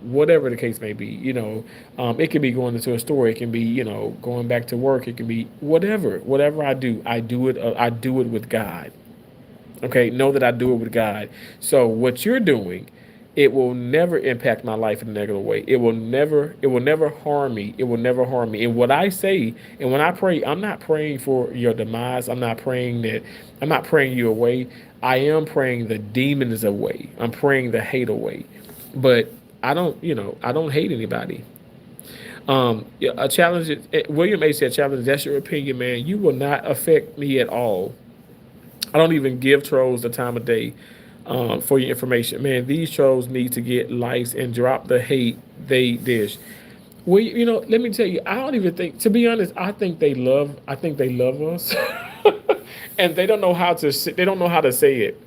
whatever the case may be, it can be going into a store, it can be, going back to work, it can be whatever I do it with God. Okay, know that I do it with God. So what you're doing, it will never impact my life in a negative way. It will never harm me. It will never harm me. And what I say, and when I pray, I'm not praying for your demise. I'm not praying you away. I am praying the demons away. I'm praying the hate away. But I don't hate anybody. Yeah, a challenge. William H. said, "Challenge. That's your opinion, man. You will not affect me at all. I don't even give trolls the time of day for your information. Man, these trolls need to get likes and drop the hate they dish. Well, let me tell you, I don't even think, to be honest, I think they love us. And they don't know how to say it.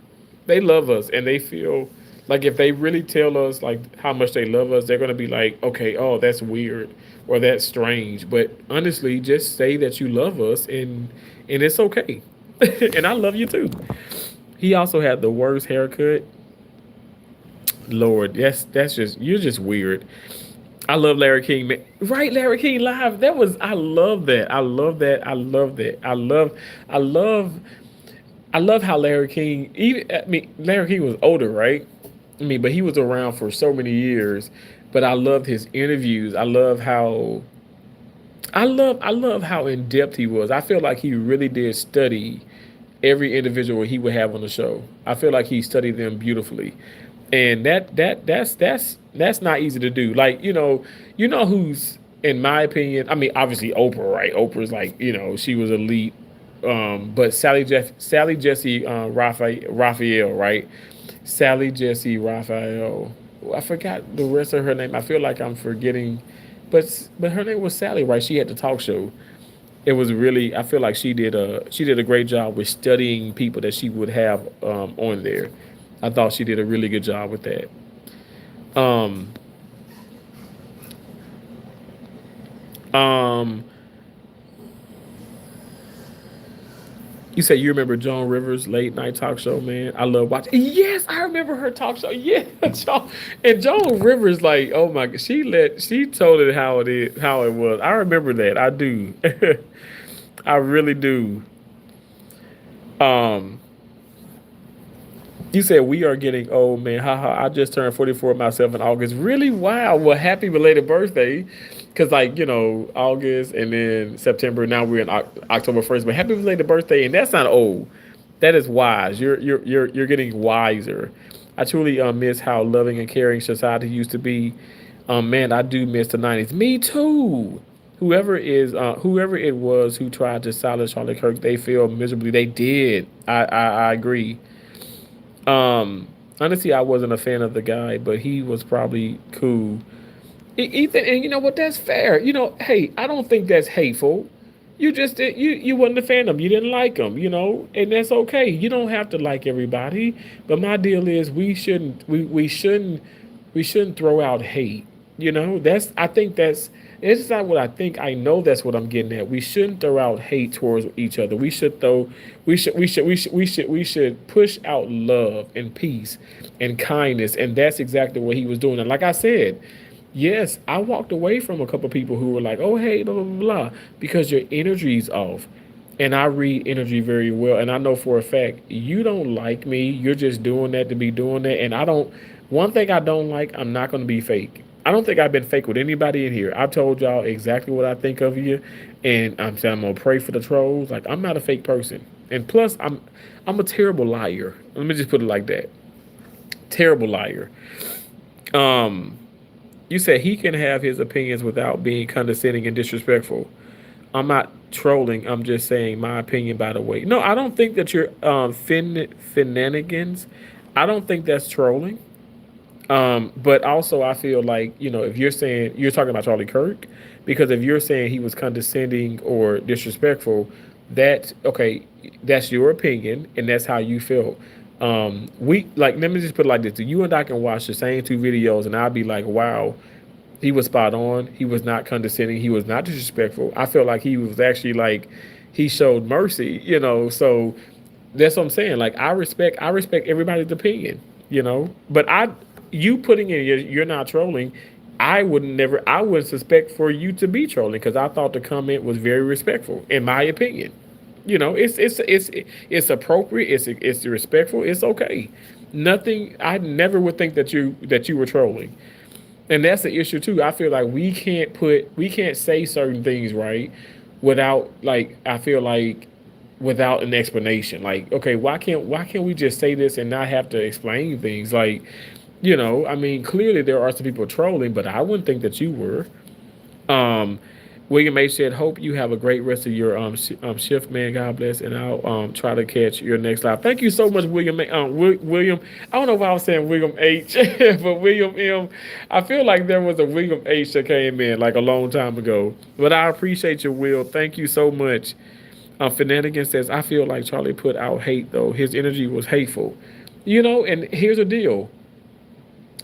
They love us and they feel like if they really tell us like how much they love us, they're going to be like, okay, oh, that's weird or that's strange. But honestly, just say that you love us and it's okay. And I love you too. He also had the worst haircut. Lord, that's just you're just weird. I love Larry King, man. Right, Larry King live. I love that. I love that. I love that. I love I love how Larry King, even I mean Larry King was older, right? I mean, but he was around for so many years. But I loved his interviews. I love how in depth he was. I feel like he really did study every individual he would have on the show. I feel like he studied them beautifully, and that's not easy to do. Like who's in my opinion. I mean, obviously Oprah, right? Oprah's like she was elite. But Sally Jesse Raphael, right? Sally Jesse Raphael. I forgot the rest of her name. I feel like I'm forgetting, but her name was Sally, right? She had the talk show. It was really, I feel like she did a great job with studying people that she would have on there. I thought she did a really good job with that. Um, um, You say you remember Joan Rivers' late night talk show, man? I love watching. Yes, I remember her talk show. Yeah, Joan, and Joan Rivers, like, oh my, she told it how how it was. I remember that. I do. I really do. Um, you said we are getting old, man. Haha. I just turned 44 myself in August. Really? Wow. Well, happy belated birthday. Cause like August and then September. Now we're in October 1st. But happy belated birthday, and that's not old. That is wise. You're getting wiser. I truly miss how loving and caring society used to be. Man, I do miss the '90s. Me too. Whoever it was who tried to silence Charlie Kirk, they failed miserably. They did. I agree. Honestly, I wasn't a fan of the guy, but he was probably cool. Ethan, and you know what? That's fair. Hey, I don't think that's hateful. You just you wasn't a fan of him. You didn't like him. And that's okay. You don't have to like everybody. But my deal is we shouldn't throw out hate. That's I think that's it's not what I think. I know that's what I'm getting at. We shouldn't throw out hate towards each other. We should push out love and peace and kindness. And that's exactly what he was doing. And like I said, yes, I walked away from a couple of people who were like, "Oh, hey, blah blah blah," because your energy's off, and I read energy very well, and I know for a fact you don't like me. You're just doing that to be doing that, and I don't. One thing I don't like, I'm not going to be fake. I don't think I've been fake with anybody in here. I've told y'all exactly what I think of you, and I'm saying I'm gonna pray for the trolls. Like I'm not a fake person, and plus I'm a terrible liar. Let me just put it like that. Terrible liar. Um. You said he can have his opinions without being condescending and disrespectful. I'm not trolling. I'm just saying my opinion. By the way, no, I don't think that you're finanigans. I don't think that's trolling. But also, I feel like if you're saying you're talking about Charlie Kirk, because if you're saying he was condescending or disrespectful, that's okay. That's your opinion, and that's how you feel. We like. Let me just put it like this: you and I can watch the same two videos, and I'll be like, "Wow, he was spot on. He was not condescending. He was not disrespectful. I felt like he was actually like he showed mercy. So that's what I'm saying. Like I respect everybody's opinion. But you putting in you're not trolling. I wouldn't suspect for you to be trolling because I thought the comment was very respectful, in my opinion. It's appropriate. It's respectful. It's okay. Nothing. I never would think that you were trolling. And that's the issue too. I feel like we can't say certain things right without like I feel like without an explanation. Like, okay, why can't we just say this and not have to explain things? Like, I mean, clearly there are some people trolling, but I wouldn't think that you were. Um, William H said, "Hope you have a great rest of your shift, man. God bless, and I'll try to catch your next live." Thank you so much, William. William. I don't know if I was saying William H, but William M. I feel like there was a William H that came in like a long time ago. But I appreciate your Will. Thank you so much. Finanigan says, "I feel like Charlie put out hate though. His energy was hateful." And here's the deal.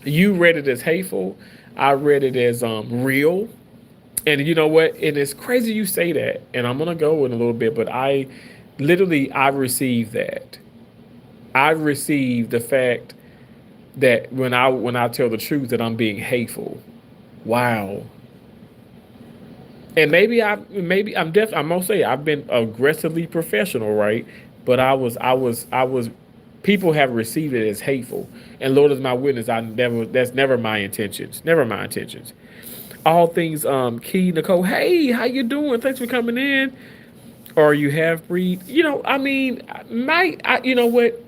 You read it as hateful. I read it as real. And you know what? And it's crazy you say that. And I'm gonna go in a little bit, but I received that. I received the fact that when I tell the truth that I'm being hateful. Wow. And maybe I'm gonna say I've been aggressively professional, right? But I was people have received it as hateful. And Lord is my witness, that's never my intentions. Never my intentions. All things Key Nicole. Hey, how you doing? Thanks for coming in. Or you half breed. I mean, you know what?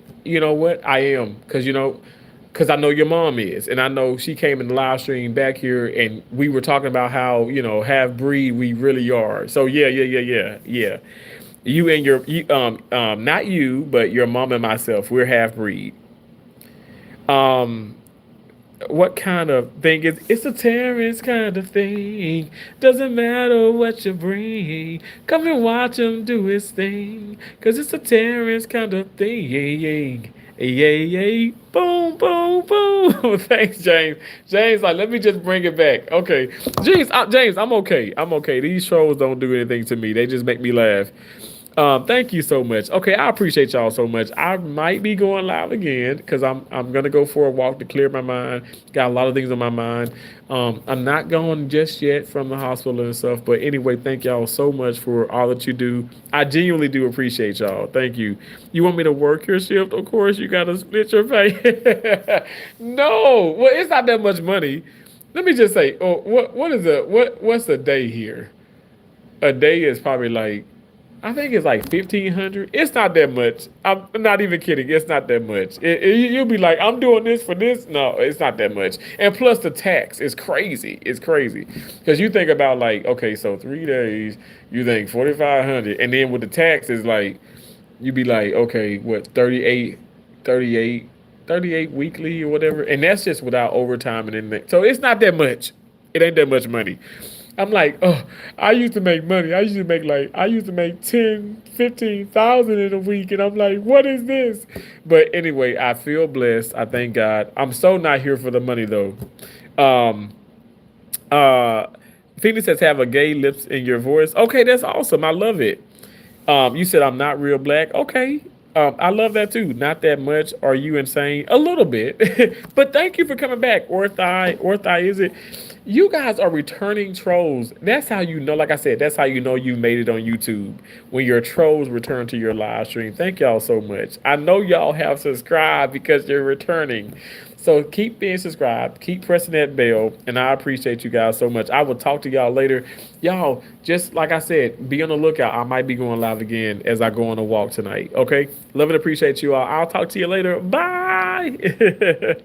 I am because I know your mom is, and I know she came in the live stream back here, and we were talking about how half breed we really are. So yeah, yeah, yeah, yeah, yeah. You and not you, but your mom and myself. We're half breed. Um, what kind of thing is it's a Terrence kind of thing. Doesn't matter what you bring. Come and watch him do his thing. Cause it's a Terrence kind of thing. Yay, yay. Yay, yay. Boom, boom, boom. Thanks, James. James, like, let me just bring it back. Okay. James, I'm okay. I'm okay. These shows don't do anything to me. They just make me laugh. Thank you so much. Okay, I appreciate y'all so much. I might be going live again because I'm gonna go for a walk to clear my mind. Got a lot of things on my mind. I'm not going just yet from the hospital and stuff. But anyway, thank y'all so much for all that you do. I genuinely do appreciate y'all. Thank you. You want me to work your shift? Of course, you gotta split your pay. No, well, it's not that much money. Let me just say, oh, what's a day here? A day is probably like I think it's like 1,500. It's not that much. I'm not even kidding. It's not that much. You'll be like, I'm doing this for this. No, it's not that much. And plus the tax is crazy. It's crazy because you think about like, okay, so 3 days, you think 4,500, and then with the tax is like, you be like, okay, what 38, 38 weekly or whatever, and that's just without overtime and anything. So it's not that much. It ain't that much money. I'm like, oh, I used to make money. I used to make 10, 15,000 in a week. And I'm like, what is this? But anyway, I feel blessed. I thank God. I'm so not here for the money though. Um, uh, Phoenix says have a gay lips in your voice. Okay, that's awesome. I love it. You said I'm not real black. Okay. I love that too. Not that much. Are you insane? A little bit. But thank you for coming back. Orthai, is it? You guys are returning trolls. That's how you know, like I said, that's how you know you made it on YouTube. When your trolls return to your live stream. Thank y'all so much. I know y'all have subscribed because you're returning. So keep being subscribed, keep pressing that bell, and I appreciate you guys so much. I will talk to y'all later. Y'all, just like I said, be on the lookout. I might be going live again as I go on a walk tonight. Okay? Love and appreciate you all. I'll talk to you later. Bye.